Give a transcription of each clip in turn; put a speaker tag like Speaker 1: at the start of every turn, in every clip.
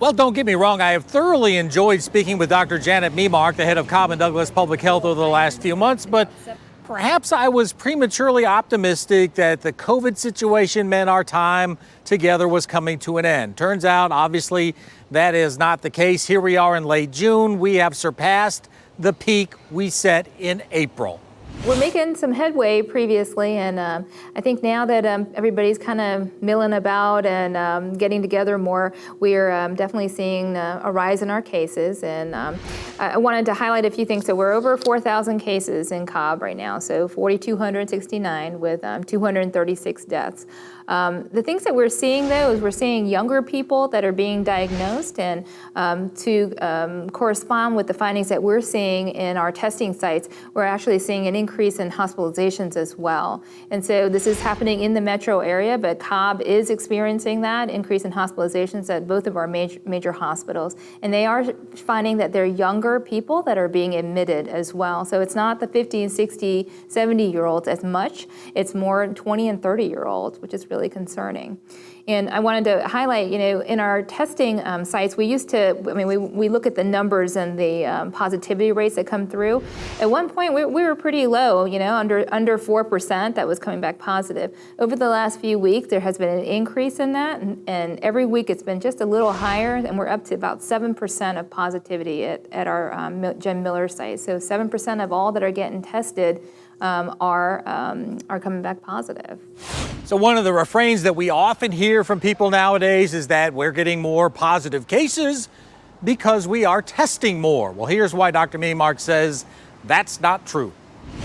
Speaker 1: Well, don't get me wrong. I have thoroughly enjoyed speaking with Dr. Janet Memark, the head of Cobb and Douglas Public Health, over the last few months, but perhaps I was prematurely optimistic that the COVID situation meant our time together was coming to an end. Turns out, obviously, that is not the case. Here we are in late June. We have surpassed the peak we set in April.
Speaker 2: We're making some headway previously, and I think now that everybody's kind of milling about and getting together more, we're definitely seeing a rise in our cases. And I wanted to highlight a few things. So we're over 4,000 cases in Cobb right now, so 4,269 with 236 deaths. The things that we're seeing, though, is we're seeing younger people that are being diagnosed, and to correspond with the findings that we're seeing in our testing sites, we're actually seeing an increase in hospitalizations as well. And so this is happening in the metro area, but Cobb is experiencing that increase in hospitalizations at both of our major hospitals. And they are finding that they're younger people that are being admitted as well. So it's not the 50, 60, 70-year-olds as much. It's more 20 and 30-year-olds, which is really concerning. And I wanted to highlight, in our testing sites, we used to, we look at the numbers and the positivity rates that come through. At one point, we were pretty low, under 4% that was coming back positive. Over the last few weeks, there has been an increase in that, and every week it's been just a little higher, and we're up to about 7% of positivity at our Jen Miller site. So 7% of all that are getting tested are coming back positive.
Speaker 1: So one of the refrains that we often hear from people nowadays is that we're getting more positive cases because we are testing more. Well, here's why Dr. Memark says that's not true.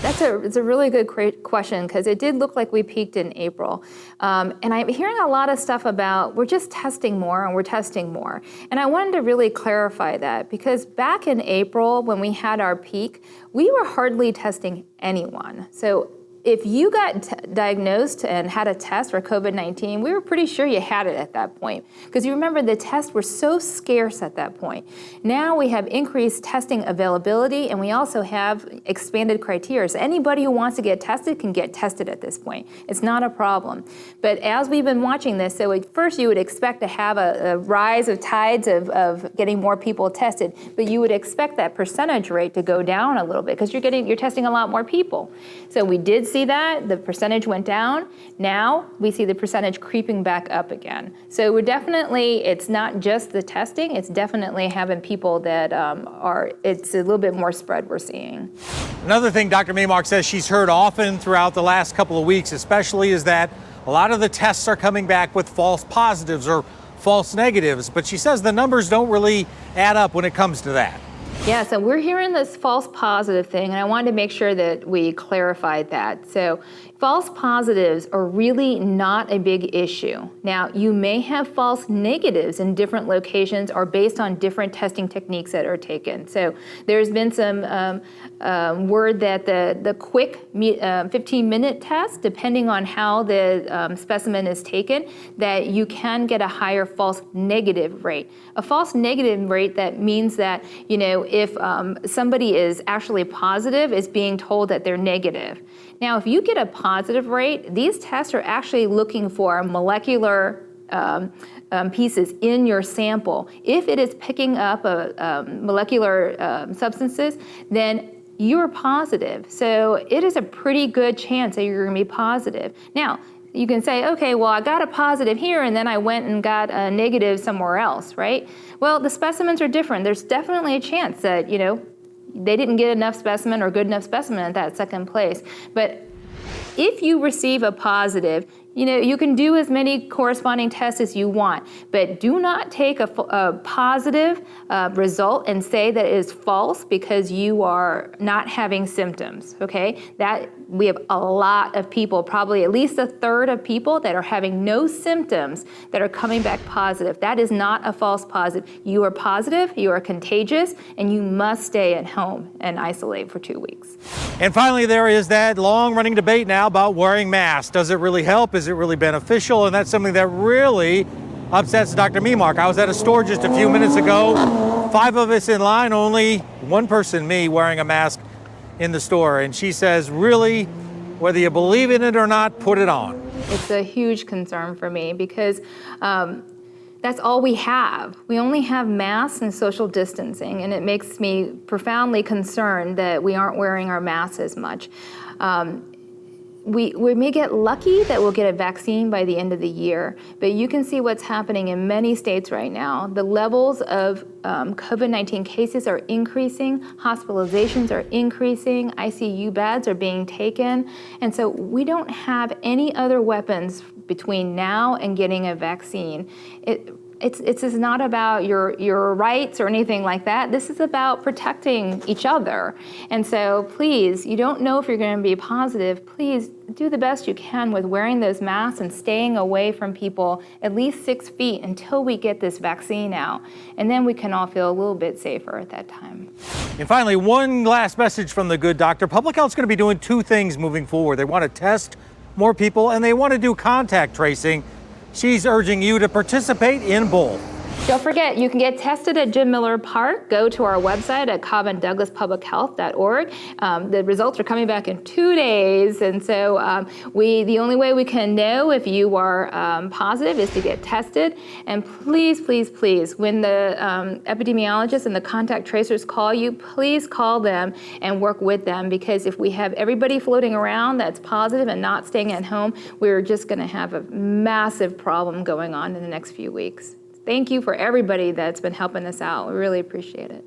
Speaker 2: It's a really good question, because it did look like we peaked in April. And I'm hearing a lot of stuff about we're just testing more and we're testing more. And I wanted to really clarify that, because back in April when we had our peak, we were hardly testing anyone. So if you got diagnosed and had a test for COVID-19, we were pretty sure you had it at that point, because you remember the tests were so scarce at that point. Now we have increased testing availability, and we also have expanded criteria. So anybody who wants to get tested can get tested at this point. It's not a problem. But as we've been watching this, so at first you would expect to have a rise of tides of getting more people tested, but you would expect that percentage rate to go down a little bit, because you're testing a lot more people. So we did see that the percentage went down. Now we see the percentage creeping back up again. So we're definitely, it's not just the testing, it's definitely having people that it's a little bit more spread we're seeing.
Speaker 1: Another thing Dr. Memark says she's heard often throughout the last couple of weeks especially is that a lot of the tests are coming back with false positives or false negatives, but she says the numbers don't really add up when it comes to that.
Speaker 2: Yeah, so we're hearing this false positive thing, and I wanted to make sure that we clarified that. So false positives are really not a big issue. Now, you may have false negatives in different locations or based on different testing techniques that are taken. So there's been some word that the quick 15-minute test, depending on how the specimen is taken, that you can get a higher false negative rate. A false negative rate, that means that, if somebody is actually positive, is being told that they're negative. Now, if you get a positive rate, these tests are actually looking for molecular pieces in your sample. If it is picking up molecular substances, then you're positive. So it is a pretty good chance that you're going to be positive. Now, you can say, okay, well, I got a positive here and then I went and got a negative somewhere else, right? Well, the specimens are different. There's definitely a chance that, they didn't get enough specimen or good enough specimen at that second place. But if you receive a positive, you can do as many corresponding tests as you want, but do not take a positive result and say that it is false because you are not having symptoms, okay? That we have a lot of people, probably at least a third of people that are having no symptoms that are coming back positive. That is not a false positive. You are positive, you are contagious, and you must stay at home and isolate for 2 weeks.
Speaker 1: And finally, there is that long-running debate now about wearing masks. Does it really help? Is it really beneficial? And that's something that really upsets Dr. Memark. I was at a store just a few minutes ago, 5 of us in line, only one person, me, wearing a mask in the store. And she says, really, whether you believe in it or not, put it on.
Speaker 2: It's a huge concern for me because that That's all we have. We only have masks and social distancing, and it makes me profoundly concerned that we aren't wearing our masks as much. We may get lucky that we'll get a vaccine by the end of the year, but you can see what's happening in many states right now. The levels of COVID-19 cases are increasing, hospitalizations are increasing, ICU beds are being taken, and so we don't have any other weapons between now and getting a vaccine. This is not about your rights or anything like that. This is about protecting each other. And so please, you don't know if you're going to be positive, please do the best you can with wearing those masks and staying away from people at least 6 feet until we get this vaccine out. And then we can all feel a little bit safer at that time.
Speaker 1: And finally, one last message from the good doctor. Public Health's going to be doing two things moving forward. They want to test more people and they want to do contact tracing. She's urging you to participate in both.
Speaker 2: Don't forget, you can get tested at Jim Miller Park. Go to our website at Cobb and Douglas Public Health.org. The results are coming back in 2 days, and so the only way we can know if you are positive is to get tested. And please, please, please, when the epidemiologists and the contact tracers call you, please call them and work with them, because if we have everybody floating around that's positive and not staying at home, we're just going to have a massive problem going on in the next few weeks. Thank you for everybody that's been helping us out. We really appreciate it.